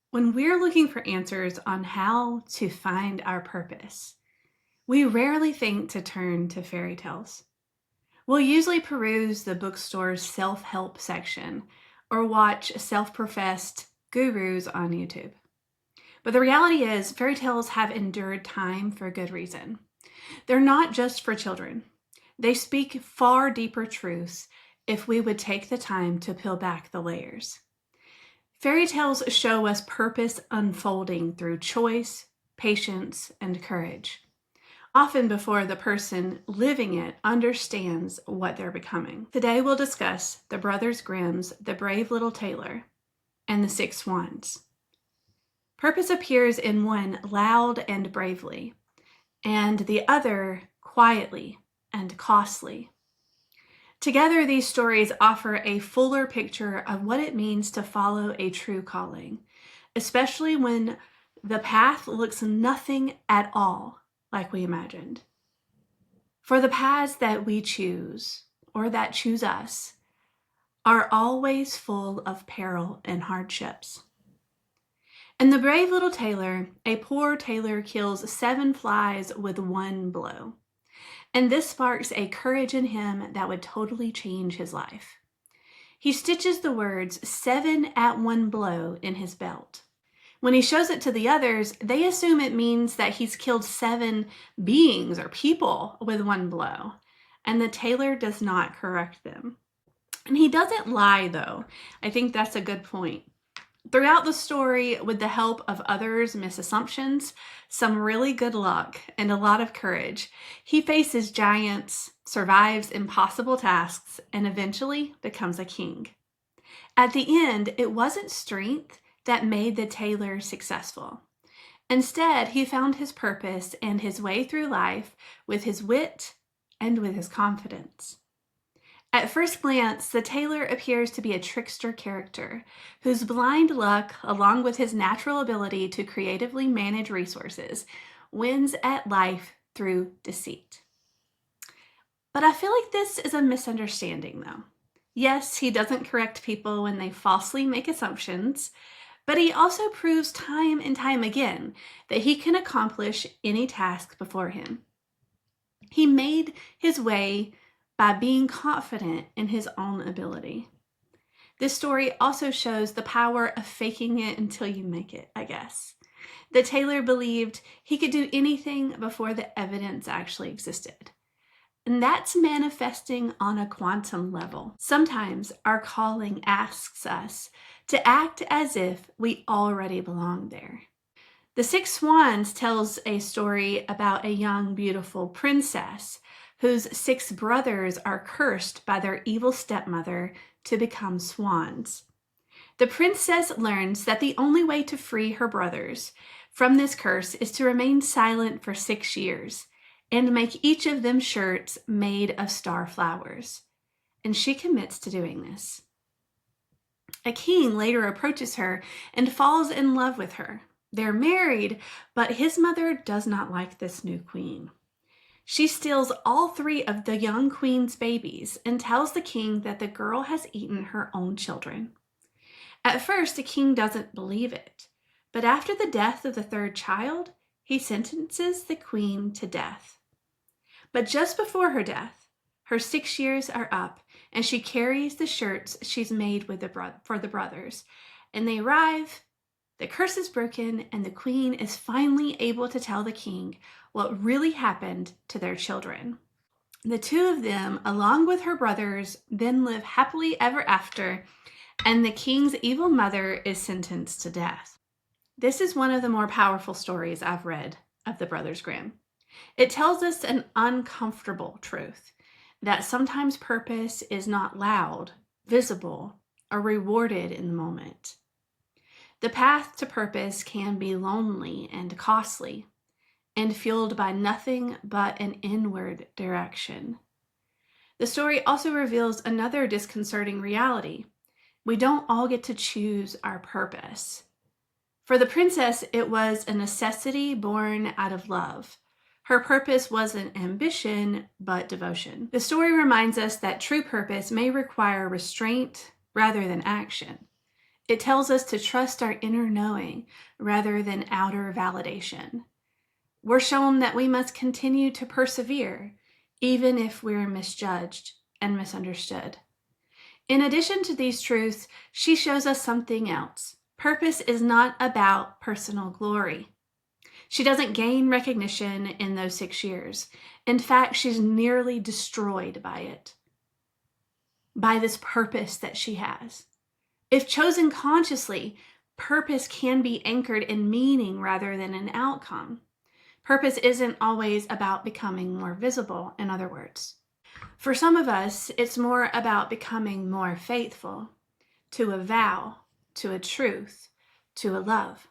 When we're looking for answers on how to find our purpose, we rarely think to turn to fairy tales. We'll usually peruse the bookstore's self help section or watch self professed gurus on YouTube. But the reality is, fairy tales have endured time for good reason. They're not just for children, they speak far deeper truths if we would take the time to peel back the layers. Fairy tales show us purpose unfolding through choice, patience, and courage, often before the person living it understands what they're becoming. Today we'll discuss the Brothers Grimm's The Brave Little Tailor and the Six Swans. Purpose appears in one loud and bravely, and the other quietly and costly. Together, these stories offer a fuller picture of what it means to follow a true calling, especially when the path looks nothing at all like we imagined. For the paths that we choose, or that choose us, are always full of peril and hardships. In The Brave Little Tailor, a poor tailor kills 7 flies with one blow. And this sparks a courage in him that would totally change his life. He stitches the words 7 at one blow in his belt. When he shows it to the others, they assume it means that he's killed 7 beings or people with one blow. And the tailor does not correct them. And he doesn't lie, though. I think that's a good point. Throughout the story, with the help of others' misassumptions, some really good luck, and a lot of courage, he faces giants, survives impossible tasks, and eventually becomes a king. At the end, it wasn't strength that made the tailor successful. Instead, he found his purpose and his way through life with his wit and with his confidence. At first glance, the tailor appears to be a trickster character whose blind luck, along with his natural ability to creatively manage resources, wins at life through deceit. But I feel like this is a misunderstanding, though. Yes, he doesn't correct people when they falsely make assumptions, but he also proves time and time again that he can accomplish any task before him. He made his way by being confident in his own ability. This story also shows the power of faking it until you make it, I guess. The tailor believed he could do anything before the evidence actually existed. And that's manifesting on a quantum level. Sometimes our calling asks us to act as if we already belong there. The Six Swans tells a story about a young, beautiful princess whose 6 brothers are cursed by their evil stepmother to become swans. The princess learns that the only way to free her brothers from this curse is to remain silent for 6 years and make each of them shirts made of star flowers. And she commits to doing this. A king later approaches her and falls in love with her. They're married, but his mother does not like this new queen. She steals all 3 of the young queen's babies and tells the king that the girl has eaten her own children. At first, the king doesn't believe it, but after the death of the 3rd child, he sentences the queen to death. But just before her death, her 6 years are up, and she carries the shirts she's made for the brothers, and they arrive. The curse is broken, and the queen is finally able to tell the king what really happened to their children. The 2 of them, along with her brothers, then live happily ever after, and the king's evil mother is sentenced to death. This is one of the more powerful stories I've read of the Brothers Grimm. It tells us an uncomfortable truth, that sometimes purpose is not loud, visible, or rewarded in the moment. The path to purpose can be lonely and costly, and fueled by nothing but an inward direction. The story also reveals another disconcerting reality. We don't all get to choose our purpose. For the princess, it was a necessity born out of love. Her purpose wasn't ambition, but devotion. The story reminds us that true purpose may require restraint rather than action. It tells us to trust our inner knowing rather than outer validation. We're shown that we must continue to persevere, even if we're misjudged and misunderstood. In addition to these truths, she shows us something else. Purpose is not about personal glory. She doesn't gain recognition in those 6 years. In fact, she's nearly destroyed by it, by this purpose that she has. If chosen consciously, purpose can be anchored in meaning rather than an outcome. Purpose isn't always about becoming more visible, in other words. For some of us, it's more about becoming more faithful to a vow, to a truth, to a love.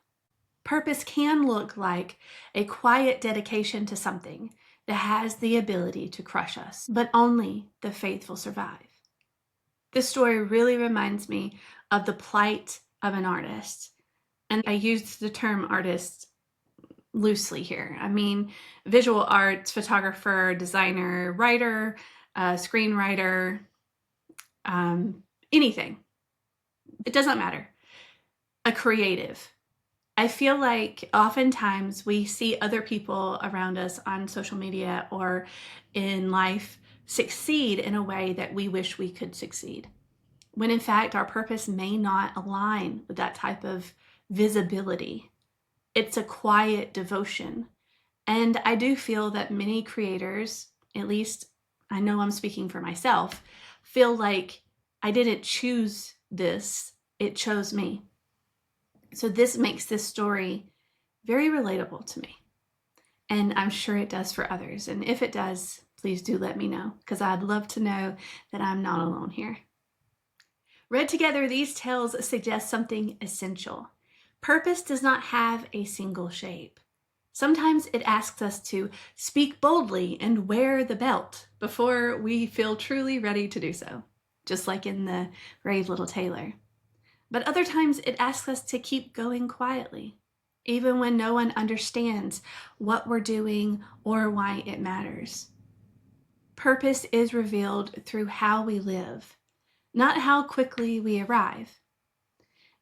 Purpose can look like a quiet dedication to something that has the ability to crush us, but only the faithful survive. This story really reminds me of the plight of an artist. And I use the term artist loosely here. I mean, visual arts, photographer, designer, writer, screenwriter, anything. It doesn't matter. A creative. I feel like oftentimes we see other people around us on social media or in life succeed in a way that we wish we could succeed, when in fact our purpose may not align with that type of visibility. It's a quiet devotion. And I do feel that many creators, at least I know I'm speaking for myself, feel like I didn't choose this, it chose me. So this makes this story very relatable to me. And I'm sure it does for others. And if it does, please do let me know, because I'd love to know that I'm not alone here. Read together, these tales suggest something essential. Purpose does not have a single shape. Sometimes it asks us to speak boldly and wear the belt before we feel truly ready to do so, just like in the brave little Tailor. But other times it asks us to keep going quietly, even when no one understands what we're doing or why it matters. Purpose is revealed through how we live, not how quickly we arrive.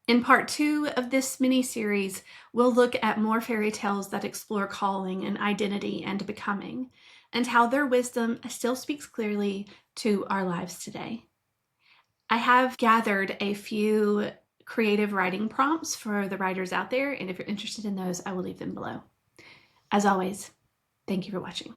In part 2 of this mini-series, we'll look at more fairy tales that explore calling and identity and becoming, and how their wisdom still speaks clearly to our lives today. I have gathered a few creative writing prompts for the writers out there, and if you're interested in those, I will leave them below. As always, thank you for watching.